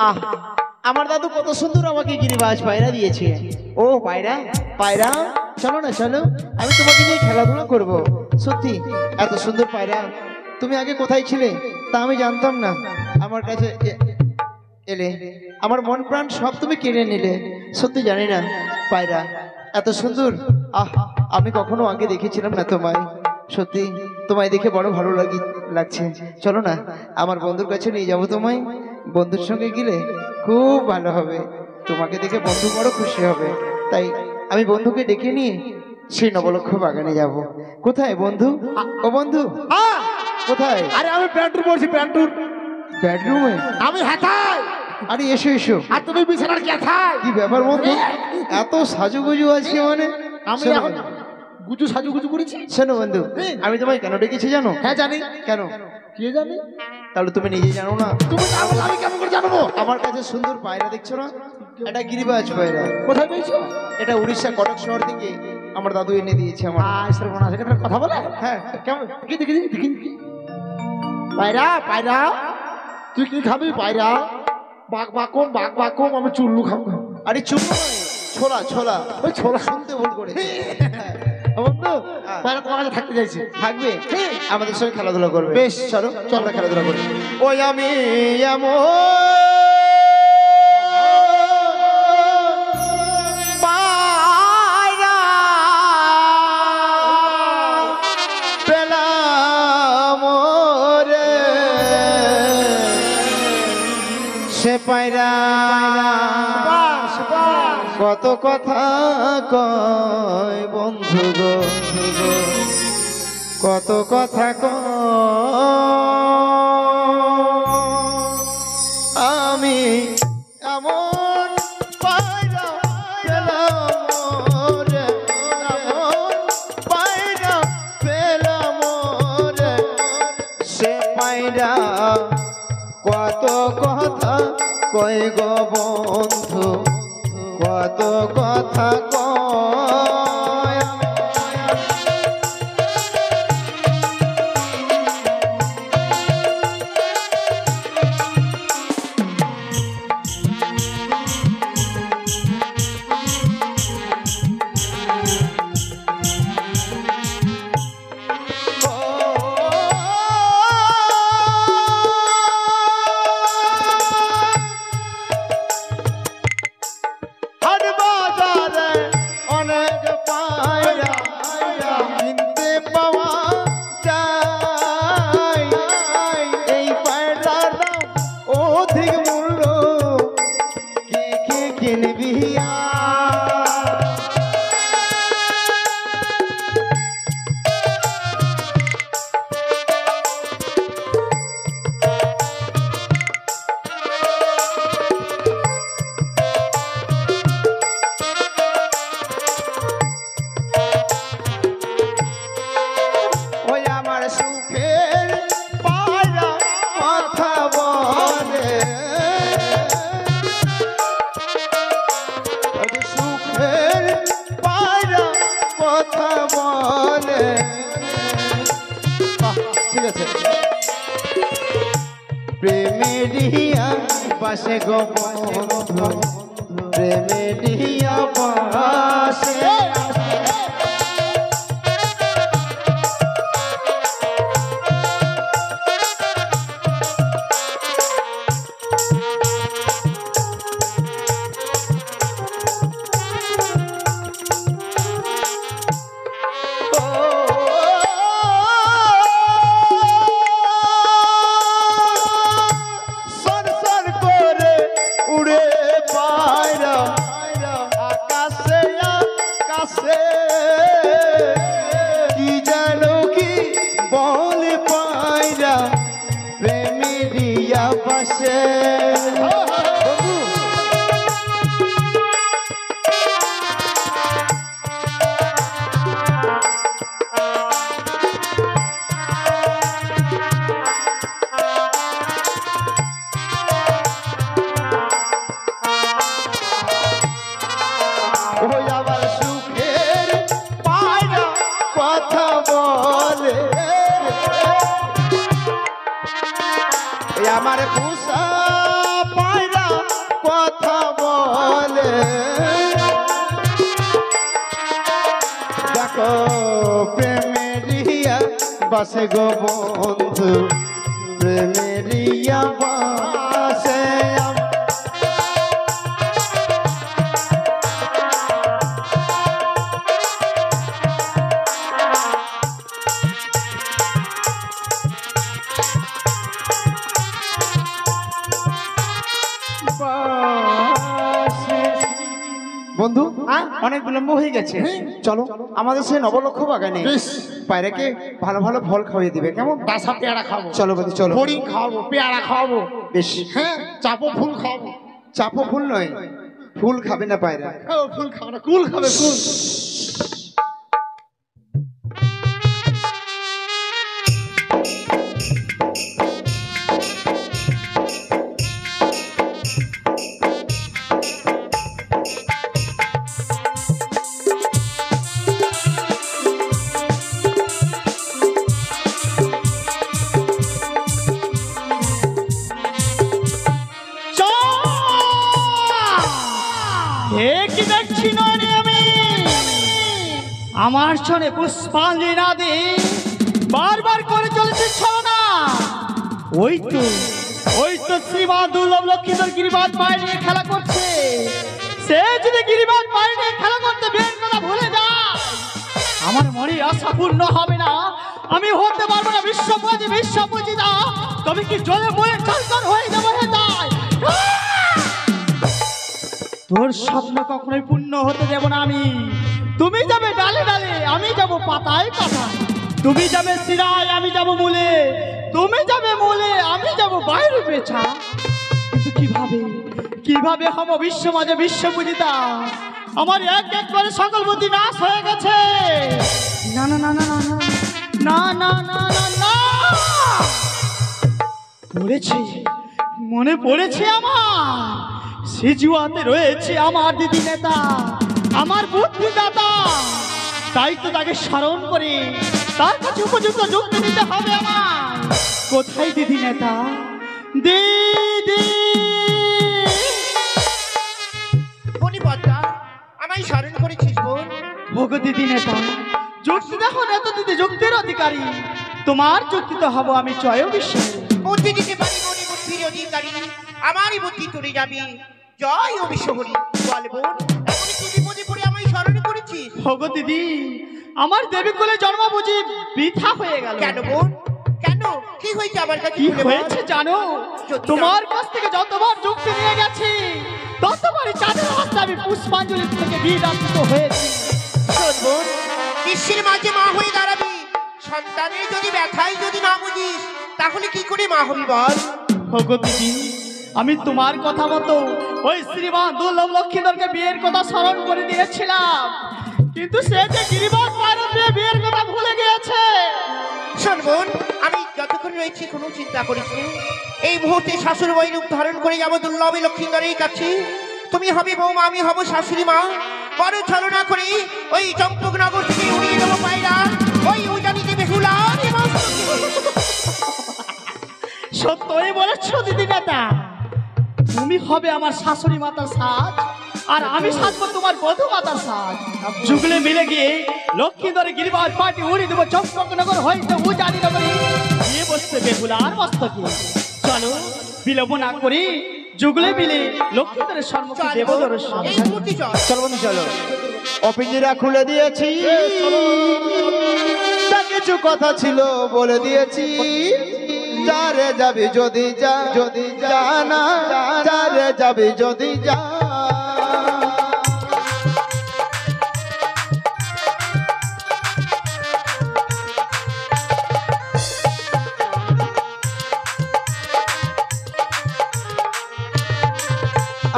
আহ, আমার দাদু কত সুন্দর আমাকে গিরিবাজ পায়রা দিয়েছে। ও পায়রা, পায়রা চলো না চলো, আমি তোমাকে নিয়ে খেলাধুলা করব। সত্যি এত সুন্দর পায়রা, তুমি আগে কোথায় ছিলে তা আমি জানতাম না। আমার কাছে এলে, আমার মন প্রাণ সব তুমি কেড়ে নিলে। সত্যি জানি না পায়রা এত সুন্দর, আহ আমি কখনো আগে দেখেছিলাম না তোমায়। সত্যি তোমায় দেখে বড় ভালো লাগছে। চলো না আমার বন্ধুর কাছে নিয়ে যাবো তোমায়। বন্ধুর সঙ্গে গেলে খুব ভালো হবে, তোমাকে দেখে বন্ধু বড় খুশি হবে। তাই আমি বন্ধুকে ডেকে নিয়ে সেই নবলক্ষ বাগানে যাব। কোথায় বন্ধু? ও বন্ধু কোথায়? আরে আমি প্যান্টুর পড়ছি, প্যান্টুর বেডরুমে? আমি হেথায়। আরে এসো এসো। আর তুমি বিছানার কেথায়? কি ব্যাপার বন্ধু, এত সাজুগুজু আজকে? মানে আমি শোনো এখন গুজু সাজুগুজু করেছি। শোনো বন্ধু, আমি তোমায় কেন ডেকেছি জানো? হ্যাঁ জানি। কেন? কে জানি? তাহলে তুমি নিজে জানো না? তুমি না বললে আমি কেমন করে জানবো? আমার কাছে সুন্দর পায়রা দেখছো না, এটা গিরিবাজ পায়রা। কোথায় পেয়েছো? এটা উড়িষ্যা কটক শহর থেকে আমার দাদু এনে দিয়েছে আমার। শ্রবণ আছে কথা বলে। হ্যাঁ কেমন দেখি দেখি দেখি দেখি। পায়রা পায়রা, তুই কি খাবি পায়রা? বাঘ বাকম বাঘ বাকম, আমি চুল্লু খাবো। আরে চুপ, ছোলা ছোলা। ওই ছোলা শুনতে ভুল করেছি। বন্ধু, পায়রা তোমার কাছে থাকতে চাইছে। থাকবে, আমাদের সঙ্গে খেলাধুলা করবে। বেশ, চলো চল না খেলাধুলা করি। ওই আমি এমন পায়রা পেলাম রে, সে পায়রা কত কথা কয় বন্ধু গো, কত কথা কয়। আমি এমন পায়রা পেলাম রে, এমন পায়রা পেলাম রে, সে পায়রা কত কথা কয় গো বন্ধু, কত কথা কয়। হাট বাজারে অনেক পায়রা কিনতে পাওয়া যায়, এই পায়রার দাম অধিক মূল্য, কে কে কিনবি ওই আমার সুখের পায়রা কথা বলে, ওই সুখের পায়রা কথা বলে। বাহ, ঠিক আছে। প্রেমেরিয়া পাশে গো বন্ধু, প্রেমেরিয়া পাশে। সর সর করে উড়ে পায়রা আকাশে আকাশে, কি জানো কি বলে পায়রা প্রেমেরিয়া পাশে। ওই আবার সুখের পায়রা কথা বলে, আমার পুষা পায়রা পাশে গো বন্ধু প্রেমেরিয়া পাশে বন্ধু অনেক বিলম্ব হয়ে গেছে, চলো আমাদের সেই নবলক্ষ বাগানে পায়রাকে ভালো ভালো ফল খাওয়িয়ে দিবে, কেমন? বাসা পেয়ারা খাবো, চলো বন্ধু চলো। হরিণ খাওয়াবো, পেয়ারা খাওয়াবো, বেশ। হ্যাঁ চাপো ফুল খাওয়াবো। চাপো ফুল নয়, ফুল খাবে না পায়রা। ফুল খাবে না, কুল খাবে, কুল। আমার শোনে পুষ্পাঞ্জলি না দে বারবার করে চলেছে ছলনা। ওই তো শ্রীমান দুর্লভ লক্ষ্মীধর গিরিবাজ পায়ে নিয়ে খেলা করছে। সে যদি গিরিবাজ পায়ে নিয়ে খেলা করতে বের কথা ভুলে যায়, আমার মনে আশা পূর্ণ হবে না। আমি হতে পারবো না বিশ্বপূজিতা। তবে কি জলে মরে চঞ্চল হয়ে যাবো হে যায়। তোর স্বপ্ন কখনোই পূর্ণ হতে দেব না আমি। তুমি যাবে ডালে ডালে, আমি যাব পাতায় পাতায়। তুমি যাবে শিরায়, আমি যাব মূলে। তুমি যাবে মূলে, আমি যাব বাইরে পেছা। কিন্তু কিভাবে হব বিশ্ব মাঝে বিশ্বপূজিতা? আমার এক এক করে সকল বুদ্ধি নাশ হয়ে গেছে। না না না না না না না না না না মনে পড়েছে আমার। সিজুয়াতে রয়েছে আমার দিদি নেতা, আমার বুদ্ধিদাতা। তাই তো তাকে স্মরণ করে তার কাছে উপযুক্ত যুক্তি দিতে হবে আমার। কোথায় দিদি নেতা? দিদি আমায় স্মরণ করেছিস বোন? ভোগ দিদি নেতা, যুক্তি দেখো নেতা দিদি যুক্তির অধিকারী। তোমার যুক্তিতে হব আমি জয় বিশ্বের। বুদ্ধি দিতে পারি বলি বুদ্ধির অধিকারী, আমারই বুদ্ধি তুলে যাবি। জয় ও বিশ্বহরি। বল বোন, এমন কি বিপদে পড়ে আমায় স্মরণ করেছিস? ভোগ দিদি, আমার দেবী কোলে জন্ম বুঝি বৃথা হয়ে গেল। কেন বোন, কেন? কি হয়েছে আমার কাছে? কি হয়েছে জানো? তোমার কাছ থেকে যতবার যুক্তি নিয়ে গেছি, ততবারই চাঁদের অবস্থা আমি পুষ্পাঞ্জলি থেকে বিদান্ত হয়েছি। শোন বোন, বিশ্বের মাঝে মা হয়ে দাঁড়াবি। সন্তানের যদি ব্যথাই যদি না বুঝিস, তাহলে কি করে মা হবি বল? ভোগ দিদি, আমি তোমার কথা মতো ওই শ্রীমান দুর্লভ লক্ষ্মীধরকে বিয়ের কথা স্মরণ করে দিয়েছিলাম, কিন্তু সে যে গিরিবাজ পায়রা দিয়ে বিয়ের কথা ভুলে গিয়েছে। শোন বোন, আমি যতক্ষণ রয়েছি কোনো চিন্তা করিস নি। এই মুহূর্তে শাশুড়ি বই রূপ ধারণ করে যাবো দুর্লভ লক্ষ্মীধরের কাছে। তুমি হবে বৌমা, আমি হব শাশুড়ি মা। বড় ছলনা করে ওই চম্পকনগর থেকে উড়িয়ে দেবো পায়রা ওই উজানিতে বেহুলার সত্যই বলেছ দিদি নেতা। তুমি হবে আমার শাশুড়ি মাতার সাজ, আর আমি সাজবো তোমার বধূ মাতার সাজ। যুগলে মিলে গিয়ে লক্ষ্মীধরে গিরিবাজ পার্টি উড়িয়ে দেবো চম্পকনগর হইতে উজানি নগরী গিয়ে বসতে বেহুলার মস্তকে। চলো বিলম্ব না করি যুগলে মিলে লক্ষ্মীধরের সম্মুখে দেব দর্শন। চলো বন্ধু চলো। অপিঞ্জিরা খুলে দিয়েছি, যা কিছু কথা ছিল বলে দিয়েছি। যারে যাবি যদি যা, যদি জানা যারে যাবি যদি যা।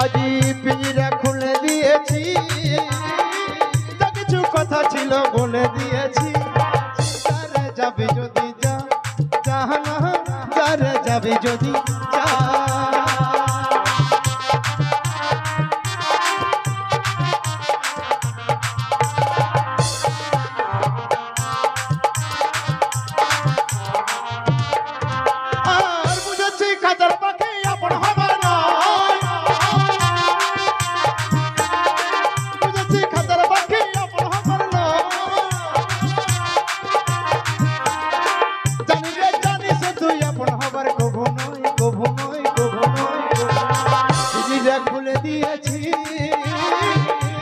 আজি পিঞ্জিরা খুলে দিয়েছি, যা কিছু কথা ছিল বলে দিয়েছি। যারে যাবি যদি যা, জানা যারে যাবি যদি যা। আর বুঝেছি খাঁচার পাখি আপন হবার নয়, বুঝেছি খাঁচার পাখি আপন হবার নয়। চিঠিটা খুলে দিয়েছি,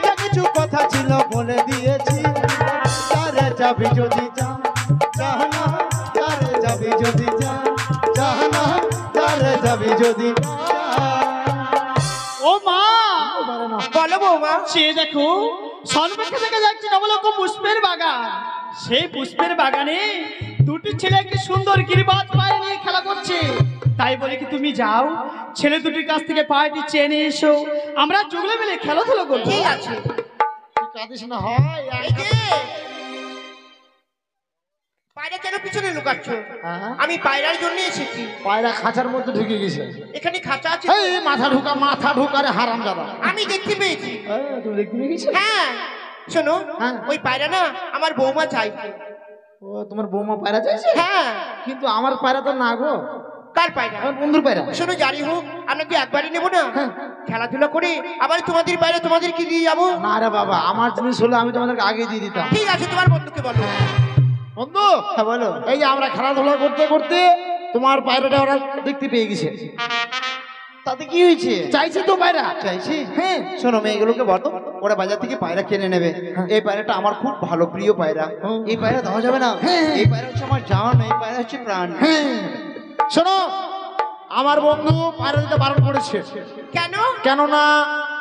যা কিছু কথা ছিল বলে দিয়েছি। তারে যাবি যদি যা জাহানা, তারে যাবি যদি যা জাহানা, তারে যাবি যদি ও মা, বলো বৌমা। সে দেখো সন্মুখে থেকে যাচ্ছে নবলক্ষ পুষ্পের বাগান। সেই পুষ্পের বাগানে দুটি ছেলে একটি সুন্দর গিরিবাজ পায়ে নিয়ে খেলা করছে। তাই বলে কি তুমি যাও, ছেলে দুটির কাছ থেকে পায়েটি চেনে এসো, আমরা যুগলে মিলে খেলাধুলো করবো। ঠিক আছে। কাঁদিস না হয়। এই যে পায়রা কেন পিছনে লুকাচ্ছ? আমি পায়রার জন্য এসেছি। পায়রা খাঁচার মধ্যে ঢুকে গেছে। এখানে খাঁচা আছে। এই মাথা ঢুকা রে হারাম দাদা। আমি দেখতে পেয়েছি। তুমি দেখতে পেয়ে গেছো? হ্যাঁ শোনো, হ্যাঁ। ওই পায়রা না আমার বৌমা চাই। ও তোমার বৌমা পায়রা চাইছে? হ্যাঁ। কিন্তু আমার পায়রা তো না গো। কার পায়রা? আমার বন্ধুর পায়রা। শোনো, জারি হোক আমরা কি একবারই নেবো না? হ্যাঁ। খেলাধুলা করে আবার তোমাদের পায়রা তোমাদেরকে দিয়ে যাবো। না রে বাবা, আমার জিনিস হলে আমি তোমাদেরকে আগে দিয়ে দিতাম। ঠিক আছে, তোমার বন্ধুকে বলো। বন্ধু, হ্যাঁ বলো। এই যে আমরা খেলাধুলা করতে করতে তোমার পায়রাটা ওরা দেখতে পেয়ে গেছে। তাতে কি হয়েছে? চাইছি তো পায়রা। চাইছি? হ্যাঁ। শোনো মেয়েগুলোকে বলো, ওরা বাজার থেকে পায়রা কিনে নেবে। এই পায়রাটা আমার খুব ভালো প্রিয় পায়রা। এই পায়রা দেওয়া যাবে না। এই পায়রা হচ্ছে আমার জান, এই পায়রা হচ্ছে প্রাণ। শোনো, আমার বন্ধু পায়রা দিতে বারণ করেছে। কেন? কেননা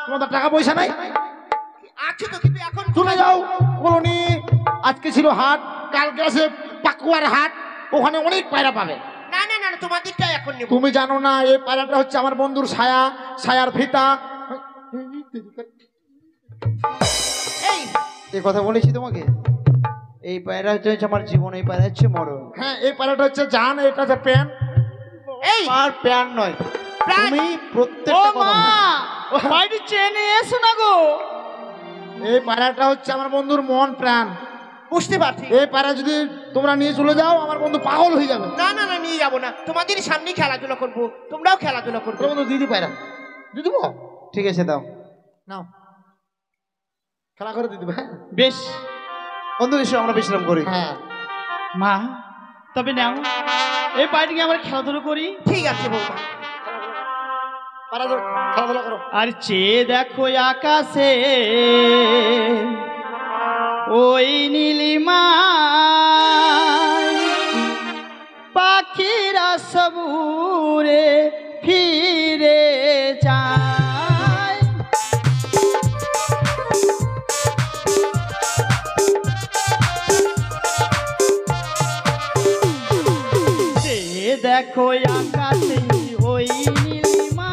তোমাদের টাকা পয়সা নাই। আছে তো, কিন্তু এখন চলে যাও কলোনি। আজকে ছিল হাট, কালকে আছে পাকুয়ার হাট, ওখানে অনেক পায়রা পাবে। না না না, তোমাদেরটা এখন নেবো। তুমি জানো না এই পায়রাটা হচ্ছে আমার বন্ধুর ছায়া, ছায়ার ফিতা। এই কথা বলেছি তোমাকে। এই পায়রা হচ্ছে আমার জীবন, এই পায়রা হচ্ছে মরণ। হ্যাঁ, এই পায়রাটা হচ্ছে জান, এটা হচ্ছে প্যান। এই আর প্যান নয়, প্রাণ। তুমি ও প্রত্যেকটা কথা মা, বলো। পায়েটি চেনে এসো না গো। এই পায়রাটা হচ্ছে আমার বন্ধুর মন প্রাণ। বুঝতে পারছি। এই পায়রা যদি তোমরা নিয়ে চলে যাও, আমার বন্ধু পাগল হয়ে যাবে। না না না, নিয়ে যাবো না, তোমাদের সামনে খেলাধুলা করবো, তোমরাও খেলাধুলা করবে। তোর বন্ধু দিদি পায়রা দিয়ে দেবো। ঠিক আছে, দাও, নাও, খেলা করে দিয়ে দেবো। হ্যাঁ বেশ বন্ধু, এসো আমরা বিশ্রাম করি। হ্যাঁ, মা, তবে নাও এই পায়েটিকে আমরা খেলাধুলো করি। ঠিক আছে বৌমা। খেলাধুলা করো। আর চেয়ে দেখো আকাশে ওই নীলিমা, পাখিরা সবুরে ফিরে যায়। চেয়ে দেখো আকাশে ওই নীলিমা,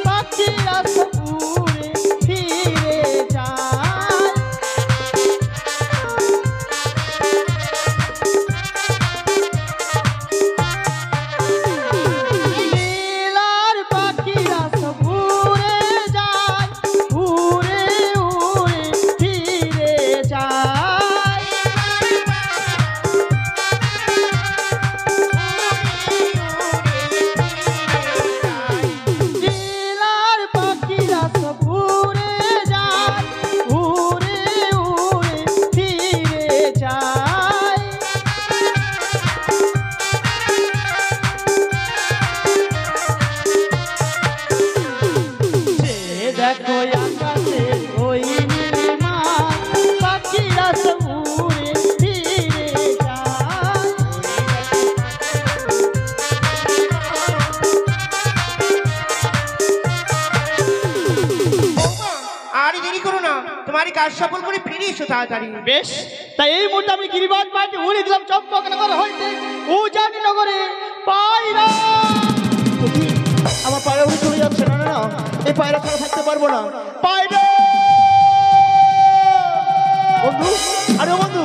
পাখিরা সবুরে ফিরে যায়। নীলার পাখিরা সব উড়ে যায়, উড়ে উড়ে ফিরে যায়। নীলার পাখিরা সব উড়ে যায়, উড়ে উড়ে ফিরে যায়। চেয়ে দেখো আকাশে ওই নীলিমা, পাখিরা সব উড়ে ফিরে যায়। বৌমা, আর দেরি করো না, তোমার কাজ সফল করে ফিরে এসো তাড়াতাড়ি। বেশ, তাই এই মুহূর্তে আমি গিরিবাজ পার্টি উড়ে দিলাম চম্পকনগর হইতে উজানি নগরে পায়রা। আমার পায়রা উড়ে চলে যাচ্ছে। না না না, এই পায়রা ছাড়া থাকতে পারবো না। পায়রা বন্ধু, আরে বন্ধু,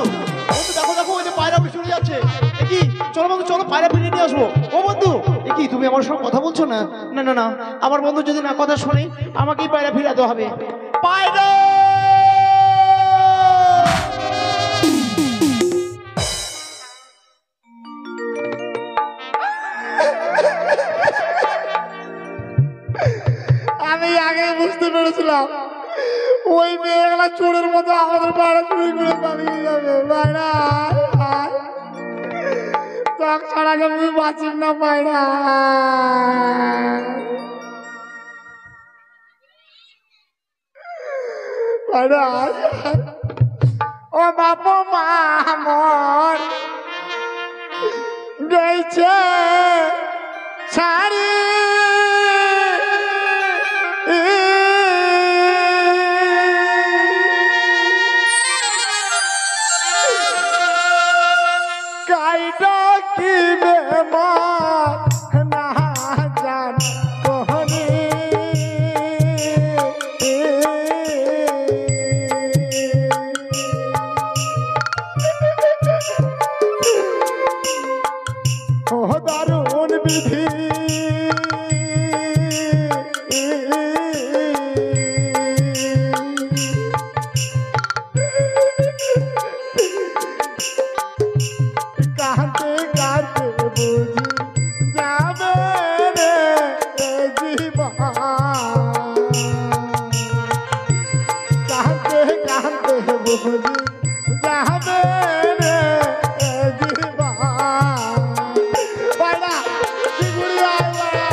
বন্ধু দেখো দেখো, ওই যে পায়রা উড়ে চলে যাচ্ছে। এ কি, চলো বন্ধু চলো, পায়রা ফিরিয়ে নিয়ে আসবো। ও বন্ধু, এ কি তুমি আমার সঙ্গে কথা বলছো না? না না না, আমার বন্ধু যদি না কথা শোনে, আমাকেই পায়রা ফিরাতে হবে। পায়রা আমি আগে বুঝতে পেরেছিলাম ওই মেয়েগুলা চোরের মতো আমাদের পাড়া চুরি করে পালিয়ে যাবে। পায়রা তক ছাড়া আমি বাঁচিব না। পায়রা পায়রা ও বাপু মা আমার গেছে সারি কাইডা কি বেমার না জান কোহনি ও দারুণ বিধি কাঁদতে কাঁদতে বুঝি যাবে রে জীবন কাঁদতে কাঁদতে বুঝি যাবে রে জীবন পায়রা শিগুড়ি আয় পায়রা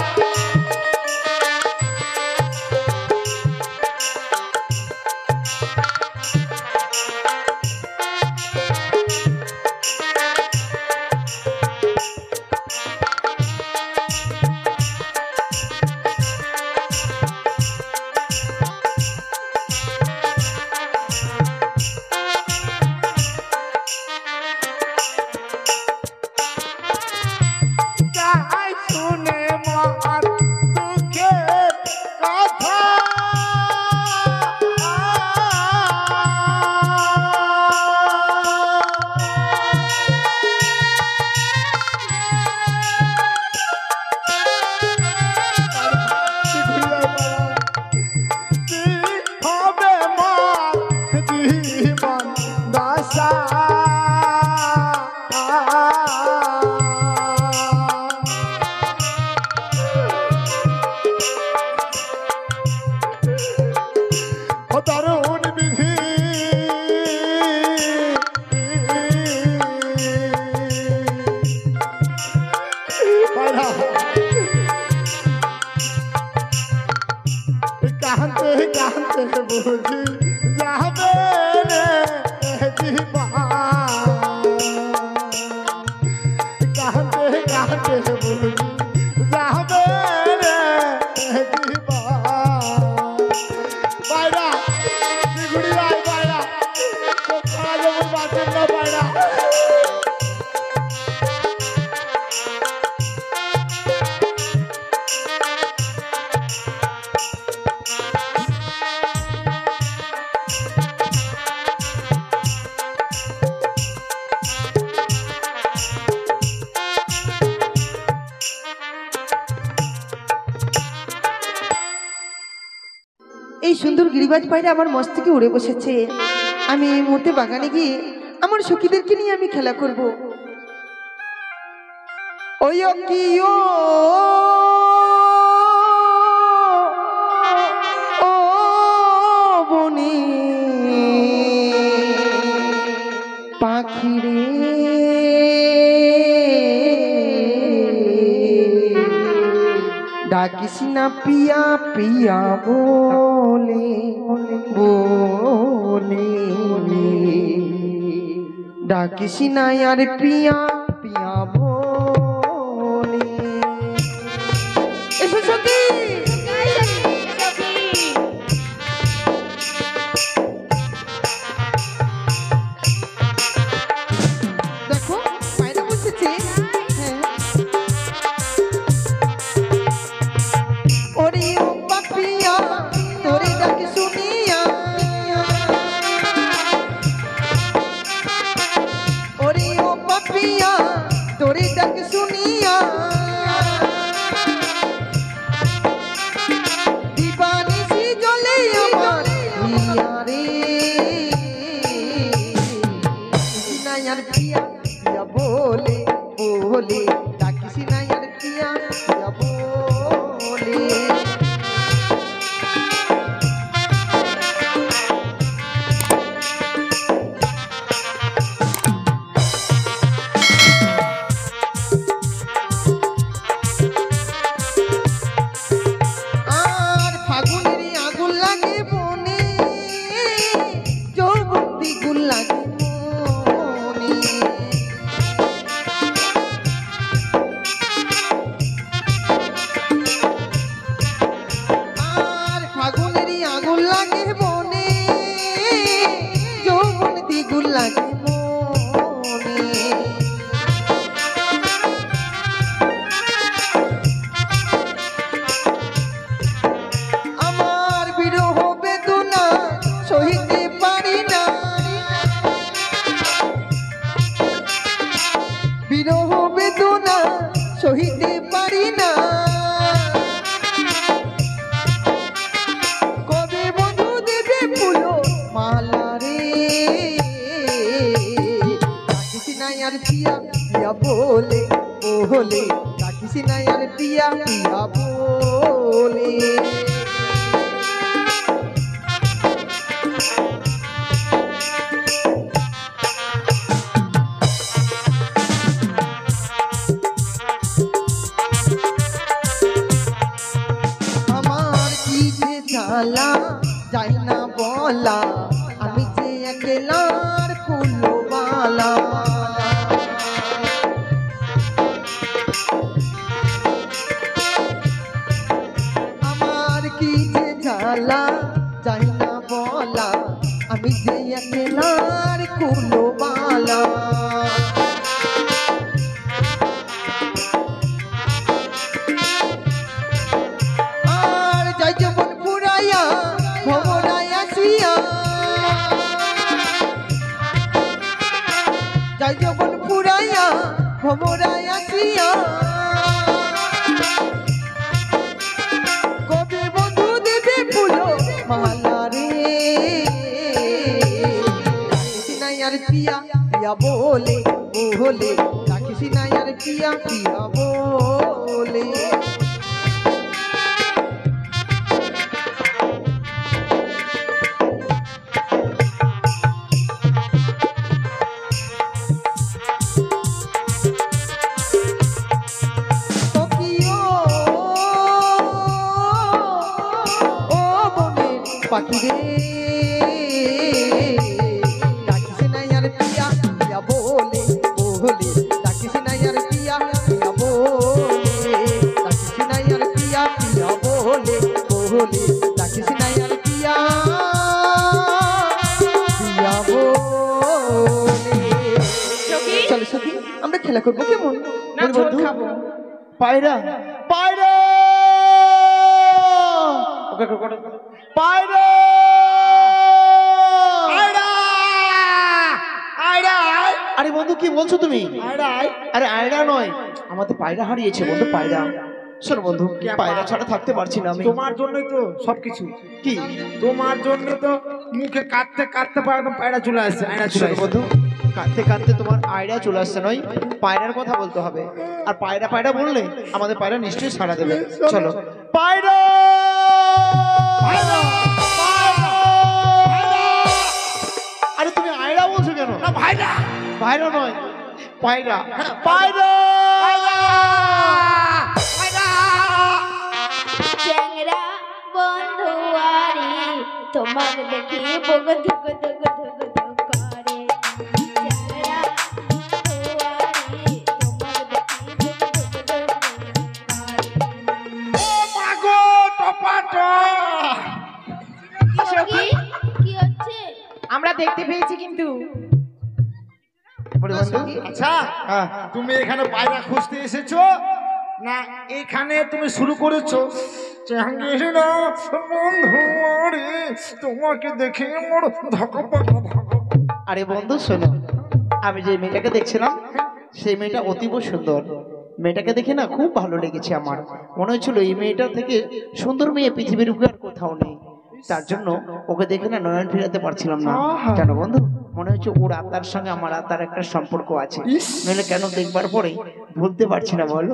যাই শুনে মন দুঃখের কথা কি হবে মন জীবন দশা ও দারুণ বিধি পায়রা কাঁদতে কাঁদতে বুঝি যাবে রে জীবন কাঁদতে কাঁদতে বুঝি যাবে রে জীবন পায়রা শিগুড়ি আয় পায়রা তোর ছাড়া যেমন বাঁচেন না পায়রা এই সুন্দর গিরিবাজ পায়রা আমার মস্তকে উড়ে বসেছে। আমি এই মুহূর্তে বাগানে গিয়ে আমার সখীদেরকে নিয়ে আমি খেলা করব। ওই কি ও বনে পাখিরে ডাকিস না পিয়া পিয়া বলে বলে ডাকিস না আর পিয়া পিয়া বলে। এসো সখী দেখো পায়রা বসেছে। হ্যাঁ ওরে ও পাপিয়া তোরে ডাকে শুনিয়া ওরে ও পাপিয়া পিয়া বলে। আমার কি যে জ্বালা যাই না বলা, আমি যে একলার কুলবালা। আমার কি যে জ্বালা যাই না বলা, আমি যে একলার কুলবালা। আর যাই যেমন পুরাইয়া ভবনায় আসিয়া, যাই যেমন পুরাইয়া ভবনায় আসিয়া, কবে বন্ধু দেবে ফুলো মালা রে। রাখিস না আর পিয়া পিয়া বলে বলে, রাখিস না আর পিয়া পিয়া বলে। পাখি রে ডাকিস না আর পিয়া পিয়া বলে বলে, ডাকিস না আর পিয়া পিয়া বলে, ডাকিস না আর পিয়া পিয়া বলে বলে, ডাকিস না আর পিয়া পিয়া বলে। চলো সখী আমরা খেলা করবো কেমন? বন্ধু পায়রা পায়রা পায়রা আরে বন্ধু কি বলছো তুমি? আরে আয়রা নয়, আমাদের পায়রা হারিয়েছে বন্ধু। পায়রা শোনো বন্ধু, পায়রা ছাড়া থাকতে পারছি না আমি। তোমার জন্যই তো সবকিছু। কি তোমার জন্য তো মুখে কাটতে কাটতে পায়রা চলে আসছে। শোনো বন্ধু, কাঁদতে কাঁদতে তোমার আয়রা চলে আসছে নয়, পায়রার কথা বলতে হবে। আর পায়রা পায়রা বললে আমাদের পায়রা নিশ্চয়ই সাড়া দেবে। চলো পায়রা আরে তুমি আয়রা বলছো কেন? না ভাইরা, পায়রা নয়, পায়রা পায়রা। চ্যাংরা বন্ধু আরে তোমার দেখি বগ ধুক ধুক ধুক ধুক করে। চ্যাংরা বন্ধু আরে তোমার দেখি বগ ধুক ধুক ধুক করে। ও মাগো টপাটো। কি সখী কি হচ্ছে? আমরা দেখতে পেয়েছি কিন্তু। বলি বন্ধু, আচ্ছা হ্যাঁ তুমি এখানে পায়রা খুঁজতে এসেছো না এখানে তুমি শুরু করেছো? জাহাঙ্গীর বন্ধু আরে তোমাকে দেখে মোর ধক ধক। আরে বন্ধু শোনো, আমি যে মেয়েটাকে দেখছিলাম সেই মেয়েটা অতীব সুন্দর। মেয়েটাকে দেখে না খুব ভালো লেগেছে আমার। মনে হচ্ছিল এই মেয়েটা থেকে সুন্দর মেয়ে পৃথিবীর উপরে আর কোথাও নেই। তার জন্য ওকে দেখে না নয়ন ফিরাতে পারছিলাম না। কেন বন্ধু? মনে হচ্ছে ওর আত্মার সঙ্গে আমার আত্মার একটা সম্পর্ক আছে। নইলে কেন দেখবার পরে ভুলতে পারছি না বলো।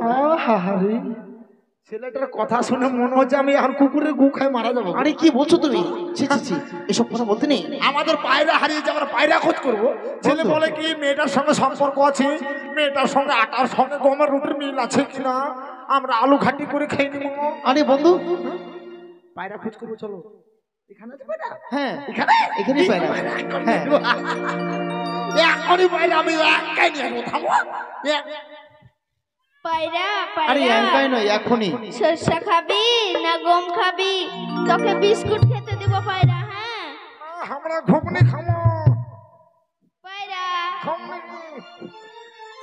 ছেলেটার কথা শুনে মনে হচ্ছে আমি আর কুকুরের গু খাই মারা যাবো। আরে কি বলছো তুমি? ছি ছি ছি, এসব কথা বলতে নেই। আমাদের পায়রা হারিয়েছে, আমরা পায়রা খোঁজ করবো। ছেলে বলে কি মেয়েটার সঙ্গে সম্পর্ক আছে, মেয়েটার সঙ্গে আটার সঙ্গে গমের রুটির মিল আছে কিনা, আমরা আলু ঘাটি করে খেয়ে নিব। আরে বন্ধু, পায়রা খোঁজ করবো, চলো। এখানে আছে পায়রা? হ্যাঁ এখানে এখানেই পাই না। হ্যাঁ এখনই পায়রা আমি একাই নিয়ে আসবো, থামো। পায়রা আরে পায়রা একাই নয়, এখনই। সরষা খাবি না গম খাবি? তোকে বিস্কুট খেতে দেব পায়রা। হ্যাঁ আমরা ঘুমনি খামো। পায়রা ঘুমনি।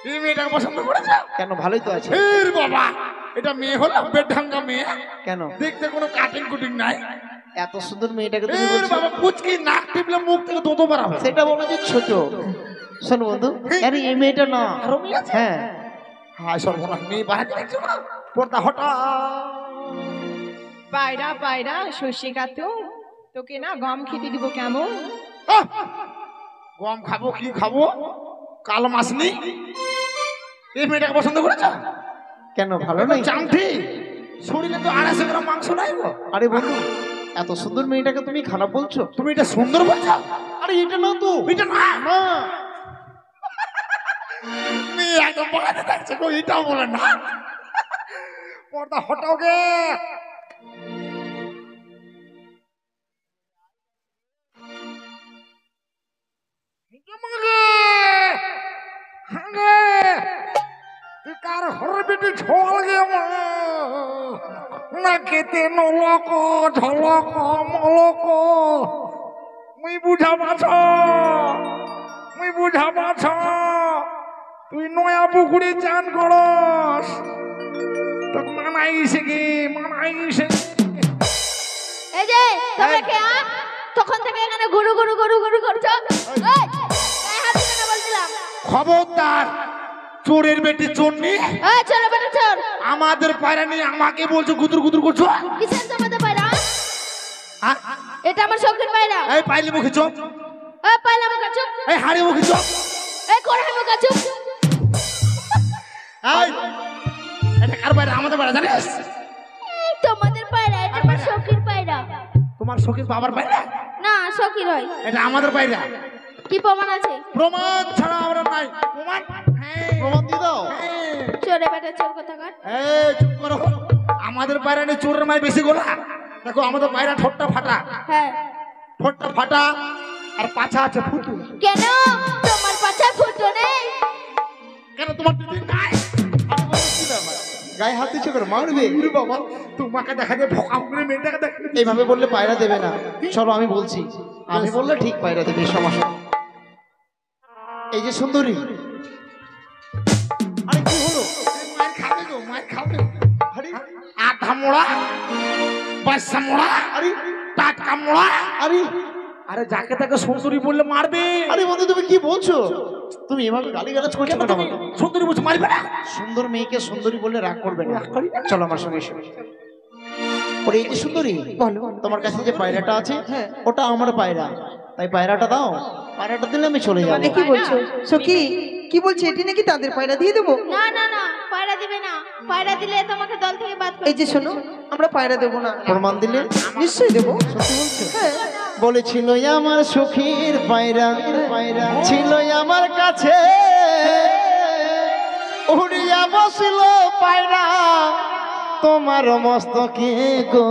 এই মেয়েটাকে পছন্দ করেছো? কেন, ভালোই তো আছে। এর বাবা, এটা মেয়ে হলো বেঢাঙ্গা মেয়ে। কেন দেখতে কোনো কাটিং কুটিং নাই। এত সুন্দর মেয়েটাকে তুমি এর বলছো? বাবা পুচকি, নাক টিপলে মুখ থেকে দোতো বার হবে। সেটা বলো যে ছোট। শোনো বন্ধু, আরে এই মেয়েটা না। আরো মেয়ে আছে? হ্যাঁ হায় সর্বনাশ, মেয়ে বাড়াতে দেখছো না? পর্দা হঠাৎ। পায়রা পায়রা শস্যে কাতু, তোকে না গম খেতে দিব কেমন? আহ! গম খাবো কি খাবো, কাল মাছ নেই। এই মেয়েটাকে পছন্দ করেছ? কেন, ভালো নয়? চামঠি শরীরে তো 250 গ্রাম মাংস নাই গো। আরে বন্ধু, এত সুন্দর মেয়েটাকে তুমি খারাপ বলছো? তুমি এটা সুন্দর বলছো? আরে এটা না তো, এটা না না। মেয়ে একদম বলাতে থাকছে গো, এটাও বলে না। পর্দা হটাও গে। তুই কার ঘরের বেটি ছোল গে না কেতে নলক ঝলক মলক মুই বুঝা মাছ, মুই বুঝা মাছ। তুই নয়া পুকুরে চান করস, তোকে মানাইছে কি মানাইছে? এই যে তোমরা কে তখন থেকে এখানে গুরু গুরু গুরু গুরু করছো? এই গায়ে হাত দিবে না বলছিলাম। খবরদার, চোরের বেটি চোর নি এই চলো বেটা চোর। আমাদের পায়রা নিয়ে আমাকে বলছো গুদুর গুদুর করছো। কিসের তোমাদের পায়রা? হ্যাঁ? এটা আমার শৌখিন পায়রা। এই পাইলে মুখে চোখ, এই পায়রা মুখা চুপ। এই হাড়ি মুখে চোখ। এই করে মুখা চুপ। এই এটা কার পায়রা? আমাদের পায়রা জানিস? এই তোমাদের পায়রা, এটা আমার শৌখিন পায়রা। তোমার সখীর বাবার পায়রা? না শৌখিন হয়। এটা আমাদের পায়রা। কি প্রমাণ আছে? প্রমাণ ছাড়া আমরা নাই। প্রমাণ? হ্যাঁ। প্রমাণ দিয়ে দাও। হ্যাঁ। চোরে বেটা চোর কোথাকার। এই চুপ করো। আমাদের পায়রা নিয়ে চোরের মায় বেশি গোলা। দেখো আমাদের পায়রা ঠোঁটটা ফাটা, হ্যাঁ। ঠোঁটটা ফাটা আর পাছা আছে ফুটু। কেন তোমার পাছায় ফুটো নেই? কেন তোমার দিদি নাই? গায়ে হাত দিচ্ছ করে মারবে। ওরে বাবা, তোমাকে দেখা যায় ভকা করে মেয়েটাকে দেখা যায়। এইভাবে বললে পায়রা দেবে না। চলো আমি বলছি, আমি বললে ঠিক পায়রা দেবে, সমস্যা। এই যে সুন্দরী, আরে কি হলো? মার খাবে গো, মার খাবে। আরে আধা মোড়া, বাসা মোড়া, আরে টাটকা মোড়া। আরে আরে যাকে তাকে সুন্দরী বললে মারবে। আরে বন্ধু, তুমি কি বলছো? তুমি এভাবে গালিগালাজ করছো কেন কেন তুমি আমাকে? সুন্দরী বলছো মারবে না? সুন্দর মেয়েকে সুন্দরী বললে রাগ করবে না। রাগ করি না। চলো আমার সঙ্গে এসো। ওরে এই যে সুন্দরী, তোমার কাছে যে পায়রাটা আছে ওটা আমার পায়রা, তাই পায়রাটা দাও। পায়রাটা দিলে আমি চলে যাবো। মানে কি বলছো সখী? কি বলছে? এটি নাকি তাদের পায়রা দিয়ে দেবো? না না না, পায়রা দিবে না। পায়রা দিলে তোমাকে দল থেকে বাদ করে এই যে শোনো, আমরা পায়রা দেবো না। প্রমাণ দিলে নিশ্চয়ই দেবো। সত্যি বলছো? হ্যাঁ। বলেছিল আমার সখীর পায়রা, পায়রা ছিল আমার কাছে, উড়িয়া বসিল পায়রা তোমার মস্তকে গো,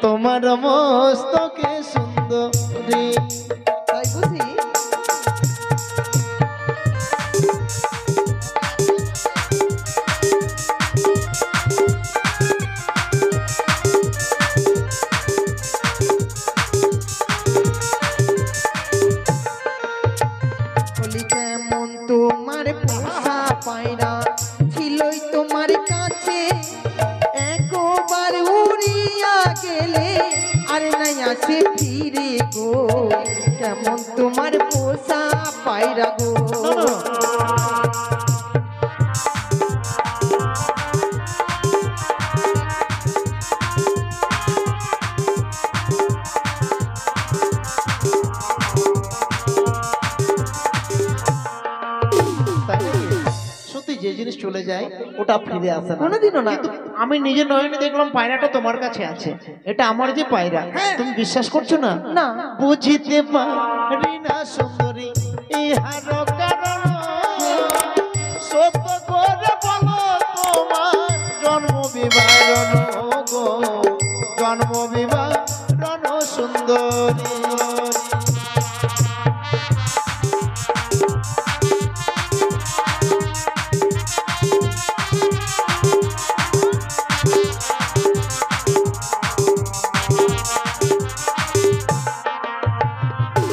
তোমার মস্তকে সুন্দরী। তাই বুঝি? বলি কেমন তোমার পোষা পায়রা ছিলই তোমার কাছে, একবার উড়িয়া গেলে আর নাই আসে ফিরে গো। কেমন তোমার পোষা পায়রা গো। তাই নাকি? সত্যি যে জিনিস চলে যায় ওটা ফিরে আসে না কোনোদিনও না। কিন্তু আমি নিজের নয়নে দেখলাম পায়রাটা তোমার কাছে আছে, এটা আমার যে পায়রা। তুমি বিশ্বাস করছো না? না। বুঝিতে পারি না সুন্দরী ইহার কারণ, সত্য করে বলো তোমার জন্ম বিবরণ গো, জন্ম বিবরণ সুন্দরী।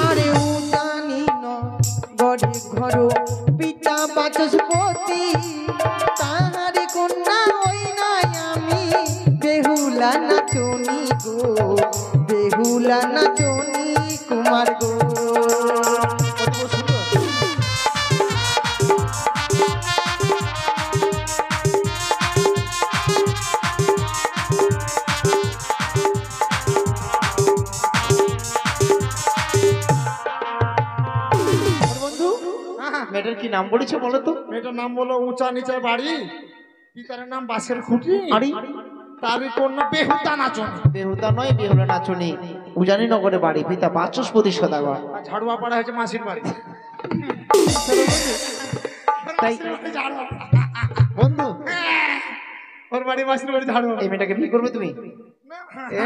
আরে ও জানি ন গড়ে ঘর পিতা বাচস্পতি, তাহার কন্যা হই নাই আমি বেহুলা নাচনি গো, বেহুলা নাচনি কুমার গো। বন্ধু, মেয়েটার কি নাম বলেছে বলো তো? মেয়েটার নাম বলো উঁচা নিচে বাড়ি, পিতার নাম বাসের খুঁটি, আরে তার কন্যা বেহুদা নাচনি। বেহুদা নয়, বেহুলা নাচনি, উজানি নগরে বাড়ি, পিতা বাচস্পতি সদাগর। আর ঝাড়ুয়া পাড়া হয়েছে মাসির বাড়ি। তাই ঝাড়ুয়া। বন্ধু, ওর বাড়ি মাসির বাড়ি ঝাড়ুয়া। এই মেয়েটাকে বিয়ে করবে তুমি?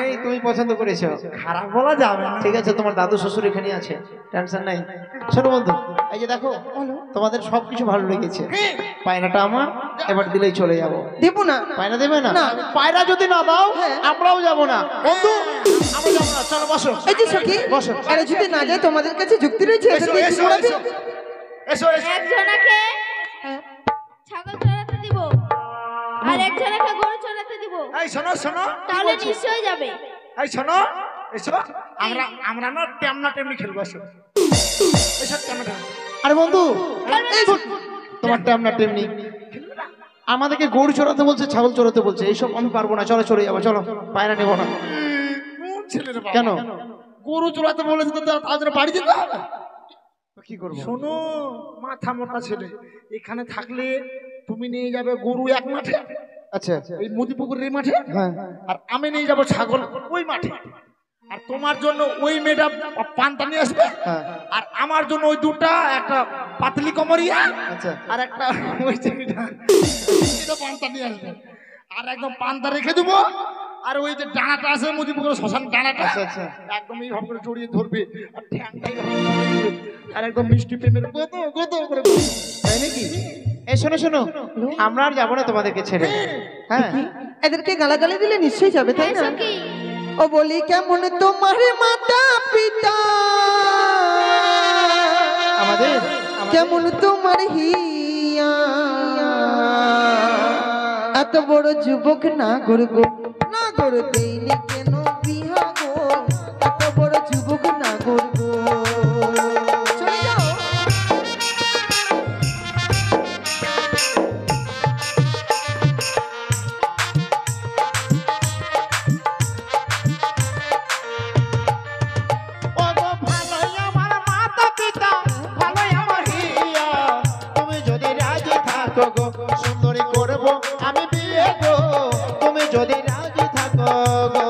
এই তুমি পছন্দ করেছো, খারাপ বলা যাবে না। ঠিক আছে, তোমার দাদু শ্বশুর এখানে আছে, টেনশন নাই। শোনো বন্ধু, এই যে দেখো, তোমাদের সবকিছু ভালো লেগেছে, পায়রাটা আমার, এবার দিলেই চলে যাব। দেবো না। পায়রা দেবে না? না। পায়রা যদি না দাও হ্যাঁ। আমরাও যাব না। বন্ধু, আমরা যাব না, চলো বসো। এই যে সখী, বসো। এরা যদি না যায় তোমাদের কাছে যুক্তি রয়েছে, এসো এদেরকে কি এসো বলাবে? এসো এসো এসো। একজনাকে ছাগল চড়াতে দিব আর একজনাকে গরু চড়াতে দিব, এই শোনো শোনো, তাহলে নিশ্চয়ই যাবে। এই শোনো, এসো। আমরা না টেমনা টেমনি খেলবো। এসো এসো, টেমনা টেমনি। আরে বন্ধু, এই তোমার টাইম না তেমনি, আমাদেরকে গরু চড়াতে বলছে, ছাগল চড়াতে বলছে, এইসব আমি পারবো না, চলো চলে যাবো, চলো, পায়রা নেবো না। ছেলের বাবা। কেন? গরু চড়াতে বলেছে তো তাদের বাড়ি যেতে হবে। কি করবো? শোনো, মাথা মোটা ছেলে, এখানে থাকলে তুমি নিয়ে যাবে গরু এক মাঠে, আচ্ছা, এই মুদিপুকুরের এই মাঠে, হ্যাঁ, আর আমি নিয়ে যাবো ছাগল ওই মাঠে। আর তোমার জন্য ওই মেয়েটা পান্তা নিয়ে আসবে, হ্যাঁ, আর আমার জন্য ওই দুটা, একটা পাতলি কমরিয়া আচ্ছা, আর একটা ওই ছেলেটা পান্তা নিয়ে আসবে। আর একদম পান্তা রেখে দেবো, আর ওই যে ডানাটা আছে মুদিপুকুরের শ্মশান ডানাটা, আচ্ছা, আচ্ছা, একদম এইভাবে করে জড়িয়ে ধরবে, আর ঠ্যাংটাই আর একদম মিষ্টি প্রেমের কত কত করে বলবে। তাই নাকি? এই শোনো শোনো, আমরা আর যাবো না তোমাদেরকে ছেড়ে। হ্যাঁ, এদেরকে গালাগালি দিলে নিশ্চয়ই যাবে, তাই না? সখী, ও বলি কেমন তোমার মাতা পিতা, আমাদের কেমন তোমার হিয়া, এত বড় যুবক না গো, না গড় দেইনি কেন বিহা গো, এত বড় যুবক না গো। চলে যাও। তুমি যদি রাজি থাকো গো, সুন্দরী করবো আমি বিয়ে গো, তুমি যদি রাজি থাকো গো।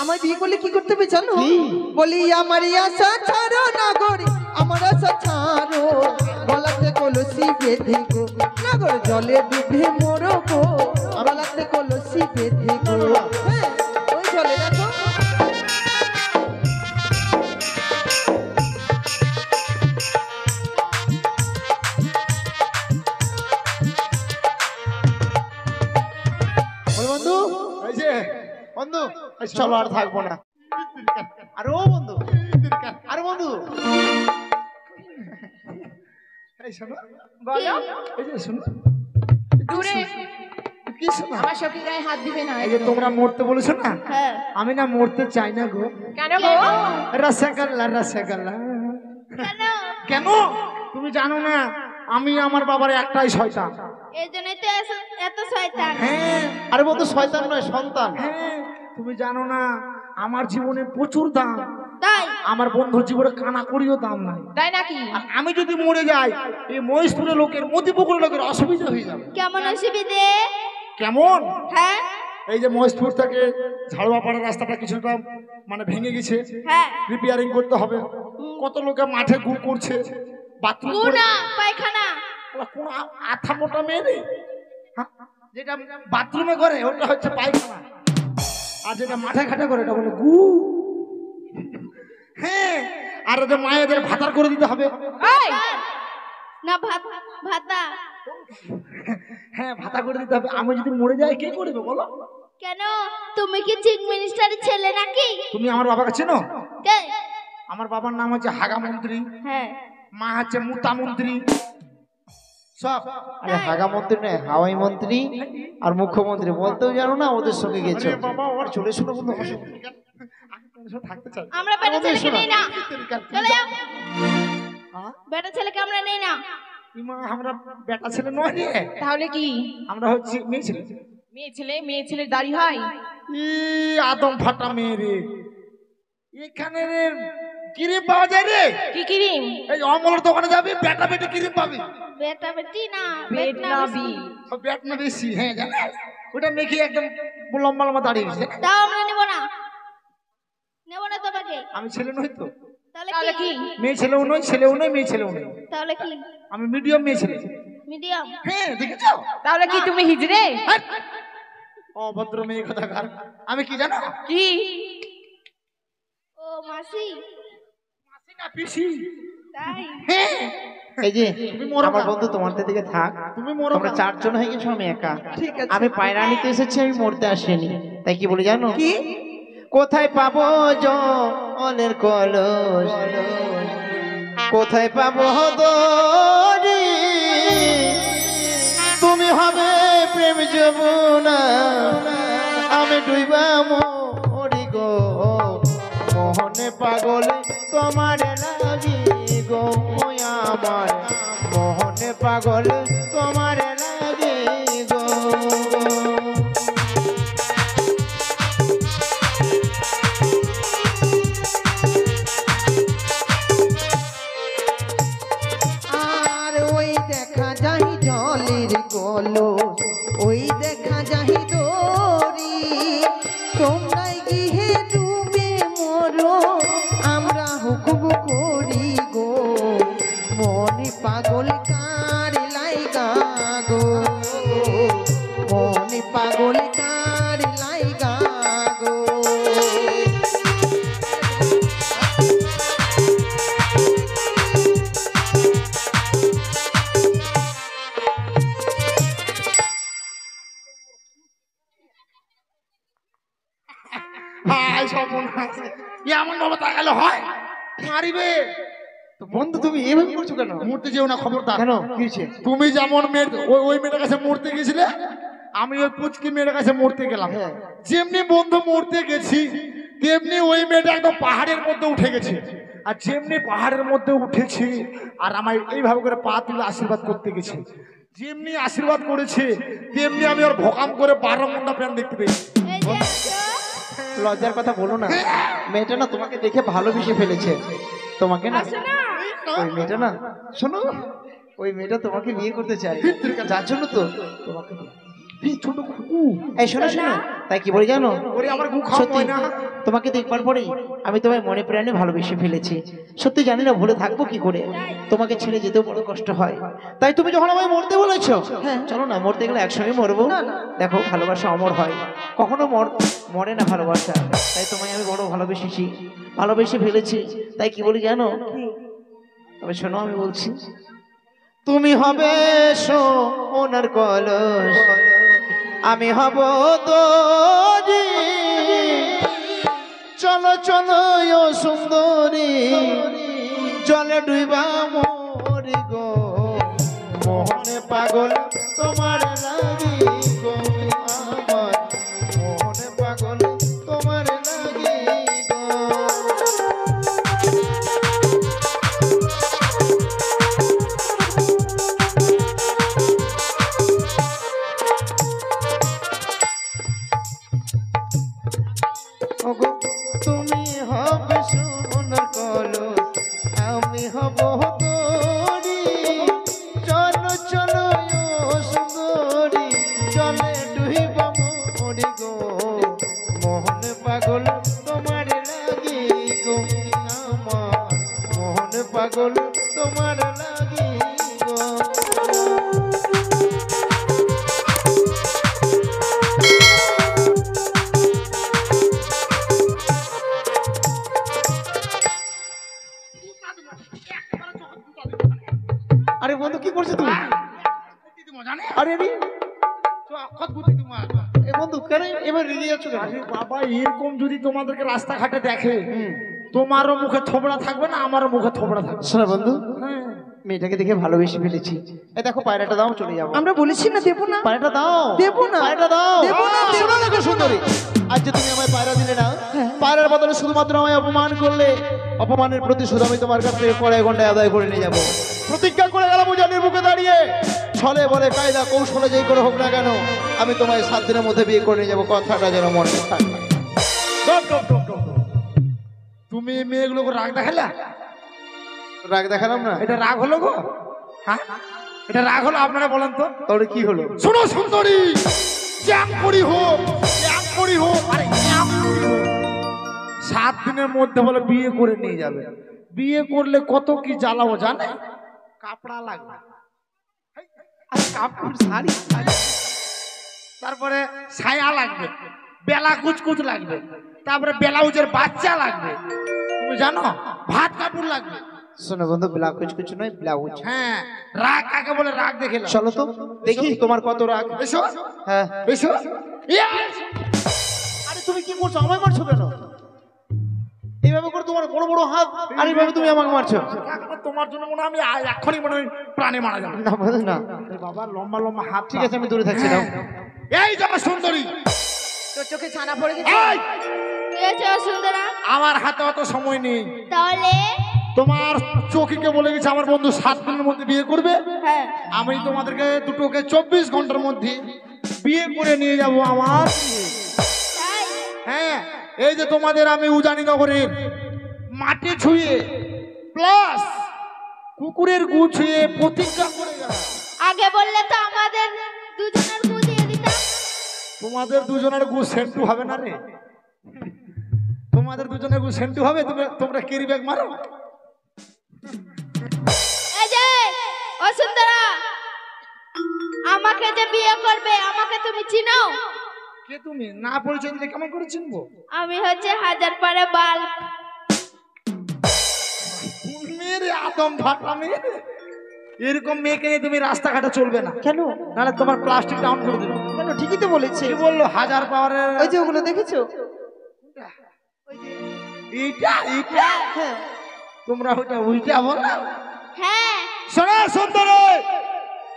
আমায় বিয়ে করলে কি করতে হবে জানো? কি? বলি আমার আশা ছাড়ো না গরি, আমার আশা ছাড়ো, গলাতে কলসি বেঁধে গো, না গর জলে ডুবে মরো গো, গলাতে কলসি বেঁধে গো। হ্যাঁ, ওই জলে দেখো। ওই বন্ধু, এই যে বন্ধু, চলো আর থাকবো না। আরে ও বন্ধু, আরে বন্ধু, এই শোনো, বলো, এই যে শোনো, দূরে কি শোনো, আমার সখী গায়ে হাত দিবে না। এই যে তোমরা মরতে বলেছো না, হ্যাঁ, আমি না মরতে চাই না গো। কেন গো? রসগোল্লা রসগোল্লা। কেন? কেন? তুমি জানো না, আমি আমার বাবার একটাই শয়তান। এই জন্যই তো এত শয়তান। হ্যাঁ আরে বন্ধু, শয়তান নয়, সন্তান। হ্যাঁ, তুমি জানো না, আমার জীবনে প্রচুর দাম, তাই আমার বন্ধুর জীবনে কানা করিও দাম নাই। তাই নাকি? আর আমি যদি মরে যাই, এই মহেশপুরের লোকের, মতিপুকুরের লোকের অসুবিধা হয়ে যাবে। কেমন অসুবিধে? কেমন? হ্যাঁ এই যে মহেশপুর থেকে ঝাড়ুয়াপাড়ার রাস্তাটা কিছুটা মানে ভেঙে গেছে, হ্যাঁ, রিপেয়ারিং করতে হবে। কত লোকে মাঠে গু করছে, বাথরুম করে, গুনা পায়খানা। ওরা কোন আথা মোটা মেয়ে নেই, হ্যাঁ? যেটা বাথরুমে করে ওটা হচ্ছে পায়খানা, আর যেটা মাঠে ঘাটে করে এটা বলে গু। হ্যাঁ, আর ওদের মায়েদের ভাতার করে দিতে হবে। এই, না ভাত ভাতা। হ্যাঁ, ভাতা করে দিতে হবে। আমি যদি মরে যাই কে করবে বলো? কেন? তুমি কি চিফ মিনিস্টারের ছেলে নাকি? তুমি আমার বাবাকে চেনো? কে? আমার বাবার নাম হচ্ছে হাগা মন্ত্রী, হ্যাঁ, মা হচ্ছে মুতা মন্ত্রী, সব। আরে হাগা মন্ত্রী নয়, হাওয়াই মন্ত্রী আর মুখ্যমন্ত্রী, বলতেও জানো না, ওদের সঙ্গে গেছো। আরে বাবা, ওর চলে শুনো বন্ধু, হাসো। আমি সব থাকতে চাই। আমরা বেটা ছেলেকে নেই না। চলে যাও। হ্যাঁ? বেটা ছেলেকে আমরা নেই না। ইমা, আমরা বেটা ছেলে নয় রে, তাহলে কি? আমরা হচ্ছে মেয়ে ছেলে। মেয়ে ছেলের দাড়ি হয়? ই আদম ফাটা মেয়ে রে, এখানে রে ক্রিম পাওয়া যায় রে। কি ক্রিম? এই অমলের দোকানে যাবি, বেটা বেটি ক্রিম পাবি। বেটা বেটি না, পেট না বি? ব্যাট না বেশি, হ্যাঁ জানিস ওটা মেখে একদম লম্বা লম্বা দাঁড়িয়ে গেছে। দাও, আমরা নেব না, নেব না তোমাকে। আমি ছেলে নই তো, তাহলে কি? মেয়ে ছেলেও নই, ছেলেও নই, মেয়ে ছেলেও নই, তাহলে কি? আমি মিডিয়াম মেয়ে ছেলে। মিডিয়াম? হ্যাঁ দেখেছো? তাহলে কি তুমি হিজড়ে? অভদ্র মেয়ে কথাকার। আমি কি জানো? কি? ও মাসি, মাসি না পিসি। তাই? হ্যাঁ এই যে তুমি মরো আমার না। বন্ধু তোমাদের দিকে থাক, তুমি মরো তোমরা না। 4 জন হয়ে গেছো, আমি একা। ঠিক আছে। আমি পায়রা নিতে এসেছি, আমি মরতে আসিনি। তাই কি বলি জানো? কি? কোথায় পাবো জলের কলস, কোথায় পাবো দড়ি, তুমি হবে প্রেম যমুনা, আমি ডুইবা মরি গো, মোহনে পাগলে তোমার লাগি গো, আমার মোহনে পাগলে তোমার লাগি গো। আর ওই দেখা যাই জলের কলস, ওই দেখা যাই দড়ি, তোমরাই গিয়ে ডুবে মরো, আমরা হুকুম করি গো, মনে পাগল কার লাইগা গো, মনে পাগল কার লাইগা গো। হাই সর্বনাশ, এমন ভাবে তাকালে হয়? মারিবে। তো বন্ধু তুমি এভাবে করছো কেন? মরতে যেও না, খবরদার। কেন কি হয়েছে? তুমি যেমন মেয়ে ওই মেয়েটার কাছে মরতে গেছিলে, আমি ওই পুচকি মেয়েটার কাছে মরতে গেলাম। হ্যাঁ। যেমনি বন্ধু মরতে গেছি, তেমনি ওই মেয়েটা একদম পাহাড়ের মধ্যে উঠে গেছে। আর যেমনি পাহাড়ের মধ্যে উঠেছে, আর আমার এইভাবে করে পা তুলে আশীর্বাদ করতে গেছে, যেমনি আশীর্বাদ করেছে তেমনি আমি ওর ভকাম করে 12 মন্ডা প্যান দেখতে পেয়েছি। এই যে আসো। লজ্জার কথা বলো না, মেয়েটা না তোমাকে দেখে ভালোবেসে ফেলেছে। তোমাকে না, আসো না। ওই মেয়েটা না, শোনো, ওই মেয়েটা তোমাকে বিয়ে করতে চায়, যার জন্য তো তোমাকে ছোট খুকু, এই শোনো শোনো, তাই কি বলি জানো? ওরে আমার গু খাওয়া সত্যি হয় না। তোমাকে দেখবার পরেই আমি তোমায় মনে প্রাণে ভালোবেসে ফেলেছি। সত্যি জানি না ভুলে থাকবো কি করে, তোমাকে ছেড়ে যেতেও বড় কষ্ট হয়। তাই তুমি যখন আমায় মরতে বলেছো, চলো না, মরতে গেলে একসঙ্গে মরবো। দেখো ভালোবাসা অমর হয়, কখনো মরে না ভালোবাসা। তাই তোমায় আমি বড় ভালোবেসেছি, ভালোবেসে ফেলেছি। তাই কি বলি জানো? তবে শোনো, আমি বলছি, তুমি হবে সোনার কলস, আমি হব দড়ি, চলো চলো ও সুন্দরী, জলে ডুইবা মরি গো, মোহনে পাগল তোমার লাগি গো, আমার মোহনে পাগল তোমার লাগি গো। ওগো তুমি হবে সোনার কলস, আমি হব দড়ি, চলো চলো ও সুন্দরী, চলে ডুইবা মরি গো, মোহন পাগল তোমার লাগি গো, আমার মোহন পাগল তোমার লাগি গো। আরে বন্ধু কি করছো তুমি? আরে আরে এ বন্ধু কেন এবার রেগে যাচ্ছ কেন? আরে বাবা, এরকম যদি তোমাদেরকে রাস্তাঘাটে দেখে, তোমারও মুখে থোবড়া থাকবে না, আমারও মুখে থোবড়া থাকবে। শোনো বন্ধু, হ্যাঁ, মেয়েটাকে দেখে ভালোবেসে ফেলেছি। এই দেখো পায়রাটা দাও, চলে যাবো। আমরা বলেছি না দেবো না, পায়রাটা দাও, দেবো না। পায়রাটা দাও। দেবো না, দেবো শোনো দেখো সুন্দরী, আজ যে তুমি আমায় পায়রা দিলে না, পায়রার বদলে শুধুমাত্র আমায় অপমান করলে, অপমানের প্রতিশোধ আমি তোমার কাছ থেকে কড়াই ঘন্টায় আদায় করে নিয়ে যাবো। প্রতিজ্ঞা করে গেলাম উজানের বুকে দাঁড়িয়ে, ছলে বলে কায়দা কৌশলে যেই করে হোক না কেন আমি তোমায় 7 দিনের মধ্যে বিয়ে করে নিয়ে যাবো, কথাটা যেন মনে থাকে। তুমি মেয়েগুলোকে রাগ দেখালা? রাগ দেখালাম না? এটা রাগ হলো গো? হ্যাঁ, এটা রাগ হলো? আপনারা বলেন তো। তাহলে কি হলো? শোনো সুন্দরী, চ্যাম্পুরি হোক, চ্যাম্পুরি হোক, আরে চ্যাম্পুরি হোক, 7 দিনের মধ্যে বলে বিয়ে করে নিয়ে যাবে। বিয়ে করলে কত কি জ্বালাবো জানে? কাপড়া লাগবে, কাপড় শাড়ি, তারপরে ছায়া লাগবে, বেলা কুচকুচ লাগবে, তারপরে ব্লাউজের বাচ্চা লাগবে, তুমি জানো, ভাত কাপড় লাগবে। শোনো বন্ধু, ব্লাউজ কিছু নয়, ব্লাউজ। হ্যাঁ, রাগ কাকে বলে? রাগ দেখে নাও। চলো তো দেখি তোমার কত রাগ। এসো, হ্যাঁ এসো। আরে তুমি কি করছো? আমায় মারছো কেন? এইভাবে করে তোমার বড় বড় হাত, আর এইভাবে তুমি আমাকে মারছো। তোমার জন্য মনে হয় আমি এখনই মনে হয় প্রাণে মারা যাবো। না বন্ধু না, আরে বাবা, লম্বা লম্বা হাত। ঠিক আছে আমি দূরে থাকছি না। এই যাবে সুন্দরী, তোর চোখে ছানা পড়ে গেছে। এই, কি হয়েছে বসুন্ধরা? আমার হাতে অত সময় নেই। তাহলে তোমার চোখীকে বলে গেছে আমার বন্ধু 7 দিনের মধ্যে বিয়ে করবে। হ্যাঁ, আমি তোমাদেরকে দুটোকে 24 ঘন্টার মধ্যে বিয়ে করে নিয়ে যাব আমার। তাই হ্যাঁ, এই যে তোমাদের আমি উজানি নগরের মাটি ছুঁয়ে প্লাস কুকুরের গু ছুঁয়ে প্রতিজ্ঞা করে গেলাম। আগে বললে তো আমাদের দুজনের গু দিয়ে দিতাম। তোমাদের দুজনের গু সেন্টু হবে না রে, তোমাদের দুজনের গু সেন্টু হবে। তোমরা কেরি ব্যাগ মারো। এই যে বসুন্ধরা, আমাকে যে বিয়ে করবে, আমাকে তুমি চিনো? কে তুমি? না পরিচয় দিলে কেমন করে চিনবো? আমি হচ্ছে হাজার পারে বাল। মেরে আদম ফাটা মেয়ে, এরকম মেয়েকে নিয়ে তুমি রাস্তাঘাটে চলবে না। কেন? নাহলে তোমার প্লাস্টিক ডাউন করে দেবে। কেন? ঠিকই তো বলেছে। কি বললো? 1000 পাওয়ারের ওই যে ওগুলো দেখেছো? এইটা এইটা হ্যাঁ। তোমরা ওইটা ওইটা বলো। হ্যাঁ শোনো সুন্দর,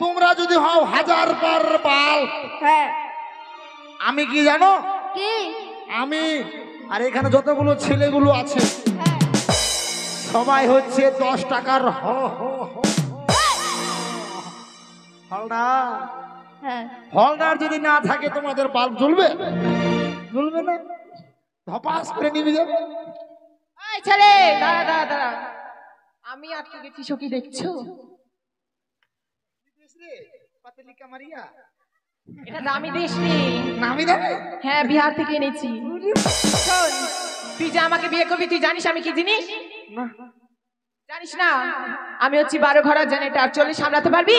তোমরা যদি হও 1000 পার বাল, হ্যাঁ। আমি কি জানো? কি? আমি আর এখানে যতগুলো ছেলেগুলো আছে হ্যাঁ। সবাই হচ্ছে 10 টাকার হলদার। হ্যাঁ। হলদার যদি না থাকে তোমাদের বাল্ব জ্বলবে? জ্বলবে না, ধপাস করে নিভে যাবে। এই ছেলে, দাঁড়া দাঁড়া দাঁড়া, আমি আটকে গেছি। সখী দেখছো? এটা দামি দেশ রে। নামি যাবে। হ্যাঁ, বিহার থেকে এনেছি। শোন, তুই যে আমাকে বিয়ে করবি, তুই জানিস আমি কি জিনিস? জানিস না? আমি হচ্ছি 12 ঘোড়ার জেনারেটর। চলে সামলাতে পারবি?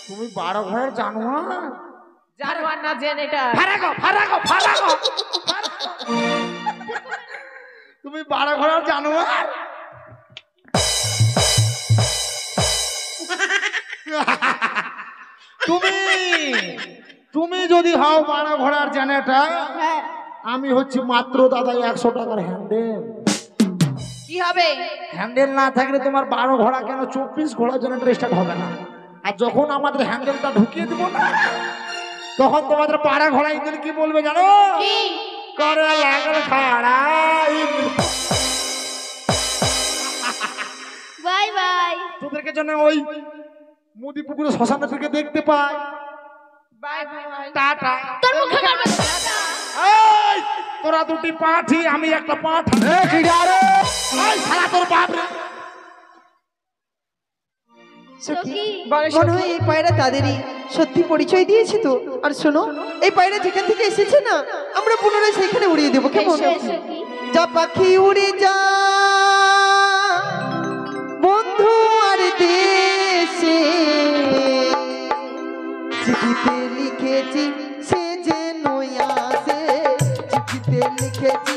তুমি 12 ঘরের জানোয়ার। জানোয়ার না, জেনারেটর। ফারাগো ফারাগো ফারাগো। তুমি 12 ঘরের জানোয়ার। তুমি যদি হও 12 ঘোড়ার জেনারেটর, হ্যাঁ। আমি হচ্ছে মাত্র দাদা 100 টাকার হ্যান্ডেল। কি হবে? হ্যান্ডেল না থাকলে তোমার 12 ঘোড়া কেন 24 ঘোড়া জেনারেটর স্টার্ট হবে না। আর যখন আমাদের হ্যান্ডেলটা ঢুকিয়ে দেবো না, তখন তোমাদের 12 ঘোড়া ইঞ্জিন কি বলবে জানো? কি? করে লাগল খাড়া। Bye bye. তোদেরকে জন্য ওই মুদি পুকুরে শ্মশানের থেকে দেখতে পাই। Bye bye. টাটা। তোর মুখে মারবো টাটা। এই তোরা দুটি পাঠি, আমি একটা পাঠ। এই শালা তোর বাপ রে। সখী, বলে মনে হয় এই পায়রা তাদেরই সত্যি পরিচয় দিয়েছি তো। আর শোনো, এই পায়রা যেখান থেকে এসেছে না, আমরা পুনরায় সেখানে উড়িয়ে দেবো, কেমন? এসো এসো কি? যা পাখি উড়ে যা বন্ধু আর দেশে, চিঠিতে লিখেছি সে যেন আসে, চিঠিতে লিখেছি